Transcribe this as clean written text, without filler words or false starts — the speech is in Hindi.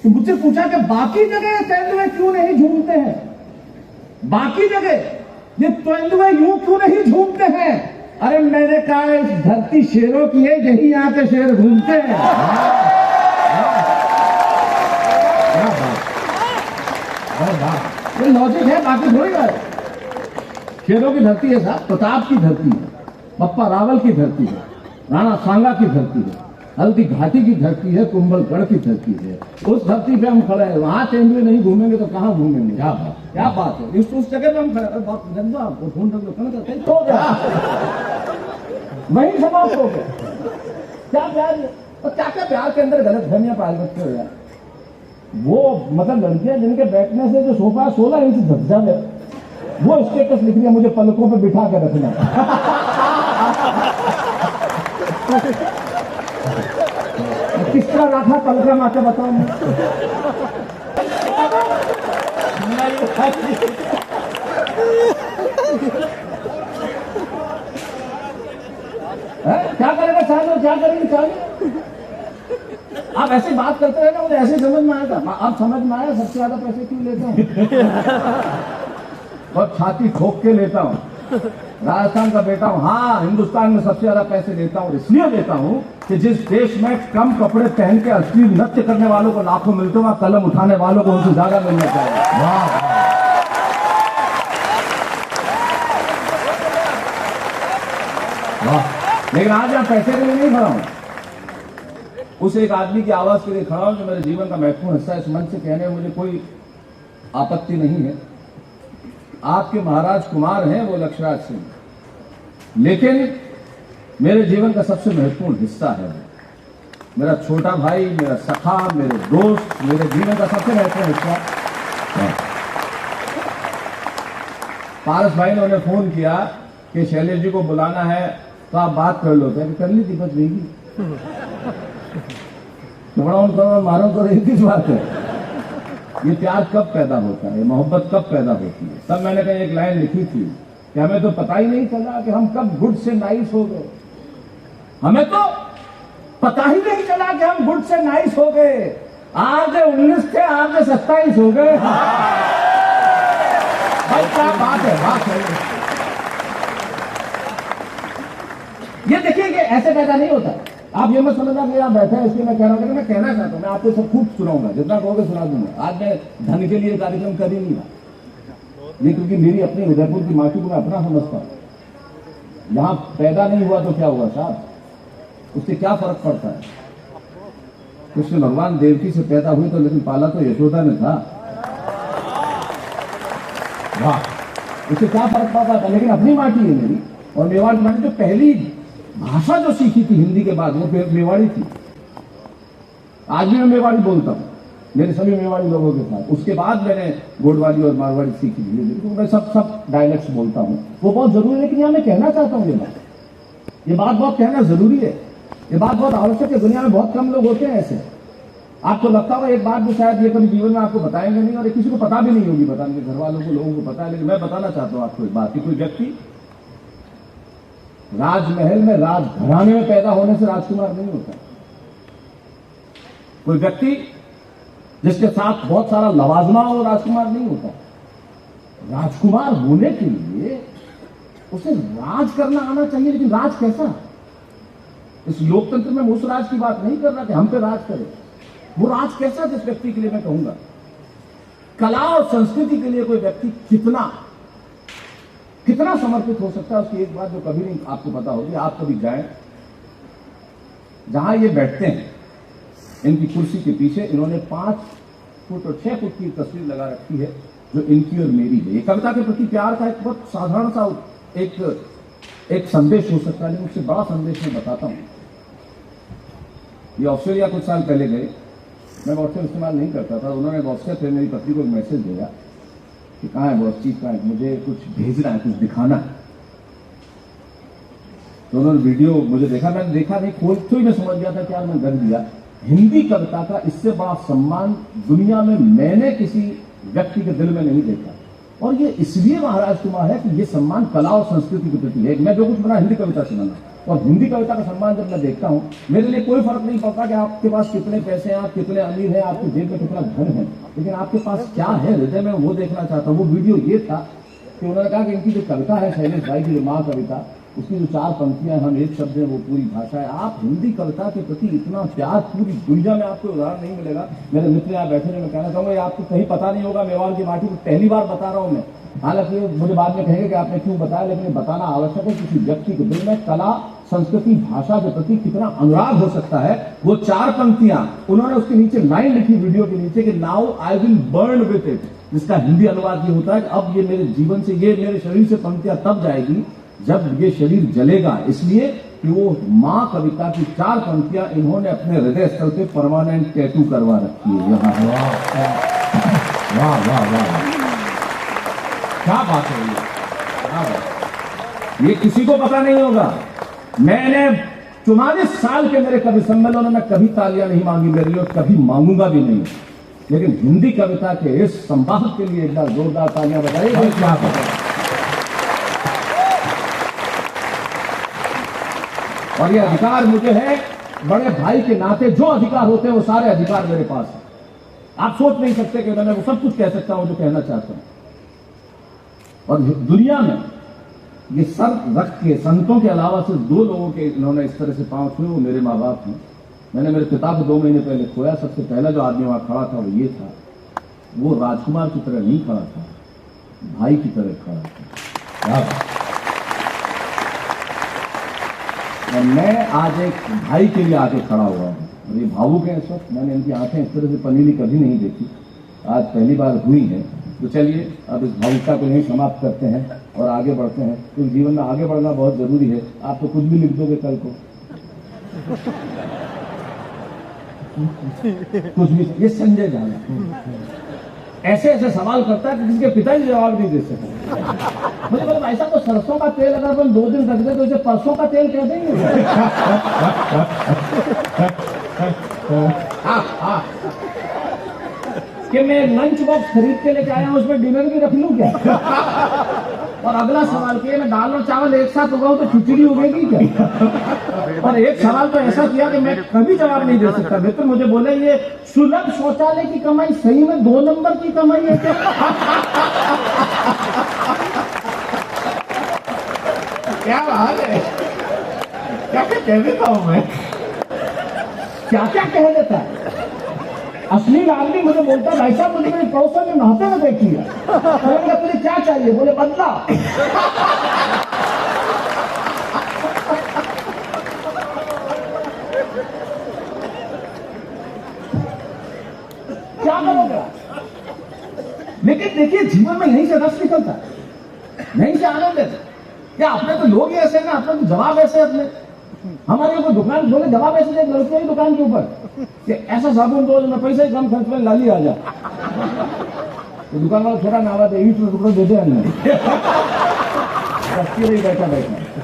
तो मुझसे पूछा कि बाकी जगह तेंदुए क्यों नहीं झूमते हैं, बाकी जगह ये तेंदुए यूं क्यों नहीं झूमते हैं। अरे मैंने कहा इस धरती शेरों की है, यही यहाँ के शेर घूमते हैं। ये लॉजिक है, बाकी थोड़ी है। शेरों की धरती है साहब, प्रताप की धरती है, बप्पा रावल की धरती है, राणा सांगा की धरती है, हल्दी घाटी की धरती है, कुंभलगढ़ की धरती है। उस धरती पे हम खड़े हैं, वहां तेंदुए नहीं घूमेंगे तो कहां घूमेंगे। क्या बात है, उस जगह पे हम खड़े। बहुत गंदा आपको फोन रख लो, तो वही समाप्त हो गया। क्या प्यार, और क्या क्या प्यार के अंदर गलत फहमियां पाल रखते हो यार। वो मतलब लड़कियां जिनके बैठने से जो सोफा 16 इंच धज्जा है, वो स्टेटस लिख रही है मुझे पलकों पे बिठा कर रखना। किस तरह रखा पलका माता बताओ। क्या करेगा चाहे, क्या करेंगे चाहे। आप ऐसी बात करते रहे ना, मुझे ऐसे समझ में आया था। आप समझ में आया सबसे ज्यादा पैसे क्यों लेता हूँ। और छाती ठोक के लेता हूँ, राजस्थान का बेटा हूं। हाँ, हिंदुस्तान में सबसे ज्यादा पैसे लेता हूं, इसलिए लेता हूं कि जिस देश में कम कपड़े पहन के अश्लील नृत्य करने वालों को लाखों मिलते, वहां कलम उठाने वालों को उनसे ज्यादा मिलना चाहिए। वाह, लेकिन आज मैं पैसे के लिए नहीं खड़ा हूं, उस एक आदमी की आवाज के लिए खड़ा हूं जो मेरे जीवन का महत्वपूर्ण हिस्सा है। इस मंच से कहने में मुझे कोई आपत्ति नहीं है। आपके महाराज कुमार हैं वो लक्षराज सिंह, लेकिन मेरे जीवन का सबसे महत्वपूर्ण हिस्सा है वो मेरा छोटा भाई, मेरा सखा, मेरे दोस्त, मेरे जीवन का सबसे महत्वपूर्ण हिस्सा। पारस भाई ने उन्हें फोन किया कि शैलेश जी को बुलाना है तो आप बात कर लो। कर ली थी, बस देगी तो बड़ा उन करो मारो तो एक ही बात है। ये प्यार कब पैदा होता है, ये मोहब्बत कब पैदा होती है। तब मैंने कहीं एक लाइन लिखी थी कि हमें तो पता ही नहीं चला कि हम कब गुड से नाइस हो गए। हमें तो पता ही नहीं चला कि हम गुड से नाइस हो गए। आज 19 थे, आज 27 हो गए। भाई क्या बात है, बात है। ये देखिए कि ऐसे पैदा नहीं होता। आप ये मत समझना कि आप बैठे हैं इसलिए मैं कह रहा हूं। मैं कहना चाहता हूं, मैं आपको सब खूब सुनाऊंगा, जितना कहोगे सुना दूंगा। आज मैं धन के लिए कार्यक्रम कर ही नहीं रहा, ये क्योंकि मेरी अपनी उदयपुर की माटी को मैं अपना समझता हूं। यहां पैदा नहीं हुआ तो क्या हुआ साहब, उससे क्या फर्क पड़ता है। कृष्ण भगवान देवकी से पैदा हुए तो, लेकिन पाला तो यशोदा ने था। वाह, उससे क्या फर्क पड़ता था। लेकिन अपनी माटी है मेरी, और मेवाड़ की माटी जो पहली भाषा जो सीखी थी हिंदी के बाद वो मेवाड़ी थी। आज भी मैं मेवाड़ी बोलता हूं मेरे सभी मेवाड़ी लोगों के साथ। उसके बाद मैंने गोडवाली और मारवाड़ी सीखी धीरे, तो मैं सब डायलेक्ट्स बोलता हूं। वो बहुत जरूरी है। लेकिन यहां मैं कहना चाहता हूं ये बात बहुत कहना जरूरी है, ये बात बहुत आवश्यक है। दुनिया में बहुत कम लोग होते हैं ऐसे। आपको लगता होगा एक बात जो शायद ये कभी जीवन में आपको बताएंगे नहीं, और ये किसी को पता भी नहीं होगी, बताने के घर वालों को, लोगों को पता है। लेकिन मैं बताना चाहता हूं आपको एक बात कि कोई व्यक्ति राजमहल में, राजघराने में पैदा होने से राजकुमार नहीं होता। कोई व्यक्ति जिसके साथ बहुत सारा लवाजमा हो राजकुमार नहीं होता। राजकुमार होने के लिए उसे राज करना आना चाहिए। लेकिन राज कैसा? इस लोकतंत्र में उस राज की बात नहीं कर रहा कि हम पे राज करे। वो राज कैसा जिस व्यक्ति के लिए मैं कहूंगा कला और संस्कृति के लिए कोई व्यक्ति कितना समर्पित हो सकता है। उसकी एक बात जो कभी नहीं आपको पता होगी, आप कभी जाएं जहां ये बैठते हैं, इनकी कुर्सी के पीछे इन्होंने 5 फुट और 6 फुट की तस्वीर लगा रखी है जो इनकी और मेरी है। ये कविता के प्रति प्यार का एक बहुत साधारण सा एक संदेश हो सकता है, लेकिन उससे बड़ा संदेश मैं बताता हूं। ये ऑस्ट्रेलिया कुछ साल पहले गए, मैं व्हाट्सएप इस्तेमाल नहीं करता था। उन्होंने व्हाट्सएप पे मेरी पत्नी को एक मैसेज दिया कि कहाँ है बॉस, चीज कहाँ है, मुझे कुछ भेजना है, कुछ दिखाना है। तो उन्होंने वीडियो मुझे देखा, मैंने देखा नहीं, खोलते ही मैं समझ गया था क्या मैं कर दिया। हिंदी कविता का इससे बड़ा सम्मान दुनिया में मैंने किसी व्यक्ति के दिल में नहीं देखा। और ये इसलिए महाराज कुमार है कि ये सम्मान कला और संस्कृति के प्रति है। मैं जो कुछ बना हिंदी कविता से बना, और हिंदी कविता का सम्मान जब मैं देखता हूँ, मेरे लिए कोई फर्क नहीं पड़ता कि आपके पास कितने पैसे हैं, आप कितने अमीर हैं, आपकी जेब में कितना धन है, लेकिन आपके पास क्या है हृदय में, वो देखना चाहता हूँ। वो वीडियो ये था कि उन्होंने कहा कि इनकी जो कविता है शैलेश भाई की, जो माँ कविता, उसकी जो 4 पंक्तियां, हम एक शब्द है, वो पूरी भाषा है। आप हिंदी कविता के प्रति इतना प्यार, पूरी दुनिया में आपको उदाहरण नहीं मिलेगा। मेरे मित्र यहाँ बैठे हैं, मैं कहना चाहूंगा, ये आपको कहीं पता नहीं होगा। मेवाड़ की माटी को पहली बार बता रहा हूं मैं, हालांकि मुझे बाद में कहेंगे कि आपने क्यों बताया, लेकिन ये बताना आवश्यक है। किसी व्यक्ति के दिल में कला, संस्कृति, भाषा के प्रति कितना अनुराग हो सकता है। वो 4 पंक्तियां उन्होंने उसके नीचे लाइन लिखी वीडियो के नीचे कि now I will burn with it, जिसका हिंदी अनुवाद ये होता है कि अब ये मेरे जीवन से, ये मेरे शरीर से पंक्तियां तब जाएगी जब ये शरीर जलेगा। इसलिए कि वो माँ कविता की 4 पंक्तियां इन्होंने अपने हृदय स्थल पे परमानेंट टैटू करवा रखी है यहाँ। वाह वाह वाह, क्या बात है ये किसी को पता नहीं होगा। मैंने 44 साल के मेरे कवि सम्मेलनों में कभी तालियां नहीं मांगी मेरे लिए, कभी मांगूंगा भी नहीं, लेकिन हिंदी कविता के इस संवाहक के लिए एक बार जोरदार तालियां बजाइए। क्या पता, और ये अधिकार मुझे है, बड़े भाई के नाते जो अधिकार होते हैं वो सारे अधिकार मेरे पास है। आप सोच नहीं सकते कि मैं वो सब कुछ कह सकता हूं जो कहना चाहता हूं। और दुनिया में ये सर रख के संतों के अलावा सिर्फ 2 लोगों के इन्होंने इस तरह से पांव छुए, वो मेरे माँ बाप हैं। मैंने मेरे पिता को 2 महीने पहले खोया। सबसे पहला जो आदमी वहां खड़ा था वो ये था। वो राजकुमार की तरह नहीं खड़ा था, भाई की तरह खड़ा था। और मैं आज एक भाई के लिए आके खड़ा हुआ हूं, और ये भावुक है इस वक्त। मैंने इनकी आंखें इस तरह से पनीली कभी नहीं देखी, आज पहली बार हुई है। तो चलिए अब इस भावुकता को यहीं समाप्त करते हैं और आगे बढ़ते हैं, क्योंकि जीवन में आगे बढ़ना बहुत जरूरी है। आप तो कुछ भी लिख दोगे कल को, कुछ भी। ये संजय झाला ऐसे ऐसे सवाल करता है कि जिसके पिताजी जवाब नहीं दे सकते। मुझे बोला ऐसा तो सरसों का तेल अगर अपन 2 दिन रख दे तो इसे परसों का तेल कह देंगे। कि मैं लंच बॉक्स खरीद के लेके आया हूं, उसमें डिनर भी रख लूं क्या? और अगला सवाल कि मैं दाल और चावल एक साथ उगाऊं तो खिचड़ी उगेगी क्या? और एक सवाल तो ऐसा किया कि मैं कभी जवाब नहीं दे सकता। मित्र मुझे बोले ये सुलभ शौचालय की कमाई सही में 2 नंबर की कमाई है क्या? क्या बात है, क्या क्या कह देता हूं मैं, क्या क्या कह देता है। असली आदमी मुझे बोलता भाई साहब मुझे मेरे पड़ोसन में नहाते हुए देखिए। बोलेगा तुझे क्या चाहिए? बोले बदला। क्या करोगे? लेकिन देखिए जीवन में यहीं से रस निकलता है, यहीं से आनंद है। क्या अपने तो लोग ही ऐसे ना, अपने तो जवाब ऐसे अपने। हमारे को दुकान बोले जवाब ऐसे दे लड़कियों की दुकान के ऊपर कि ऐसा साबुन दो मैं पैसे कम खर्च में लाली आ जा। तो दुकान वाला थोड़ा नावा दे, ईट टुकड़ा दे दे अंदर। बैठा बैठा